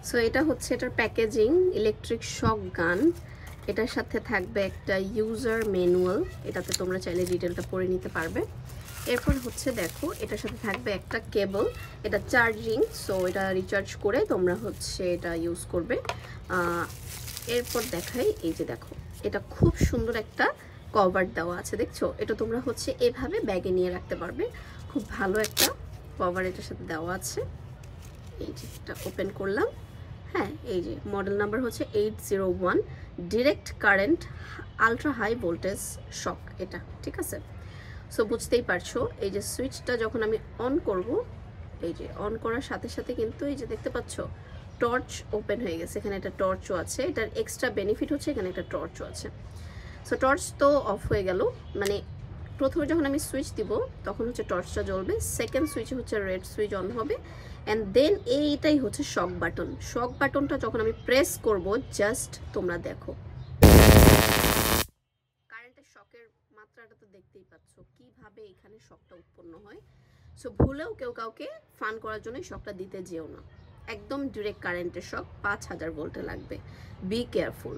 So এটা হচ্ছে এটার প্যাকেজিং, ইলেকট্রিক শক গান। এটার সাথে থাকবে একটা ইউজার ম্যানুয়াল, এটাতে তোমরা চাইলে ডিটেলটা পড়ে নিতে পারবে। এরপর হচ্ছে দেখো এটার সাথে থাকবে একটা কেবল, এটা চার্জিং, সো এটা রিচার্জ করে তোমরা হচ্ছে এটা ইউজ করবে। এরপর দেখাই, এই যে দেখো এটা খুব সুন্দর একটা কভার দেওয়া আছে, দেখছো? এটা তোমরা হচ্ছে এভাবে ব্যাগে নিয়ে রাখতে পারবে, খুব ভালো একটা কভার এটার সাথে দেওয়া আছে। এই যে এটা ওপেন করলাম, হ্যাঁ এই যে মডেল নাম্বার হচ্ছে 801, direct current ultra high voltage shock এটা, ঠিক আছে? সো বুঝতেই পারছো, এই যে সুইচটা যখন আমি অন করব, এই যে অন করার সাথে সাথে কিন্তু এই যে দেখতে পাচ্ছ টর্চ ওপেন হয়ে গেছে, এখানে একটা টর্চও আছে। এটার এক্সট্রা বেনিফিট হচ্ছে এখানে একটা টর্চও আছে। সো টর্চ তো অফ হয়ে গেল, মানে প্রথমে যখন আমি সুইচ দিব তখন হচ্ছে টর্চটা জ্বলবে, সেকেন্ড সুইচে হচ্ছে রেড সুইচ অন হবে, অ্যান্ড দেন এইটাই হচ্ছে শক বাটন। শক বাটনটা যখন আমি প্রেস করব, জাস্ট তোমরা দেখো কারেন্টের শকের মাত্রাটা তো দেখতেই পাচ্ছ কিভাবে এখানে শকটা উৎপন্ন হয়। সো ভুলেও কেউ কাউকে ফান করার জন্য শকটা দিতে যেও না, একদম ডিরেক্ট কারেন্টের শক 5000 ভোল্টে লাগবে, বি কেয়ারফুল।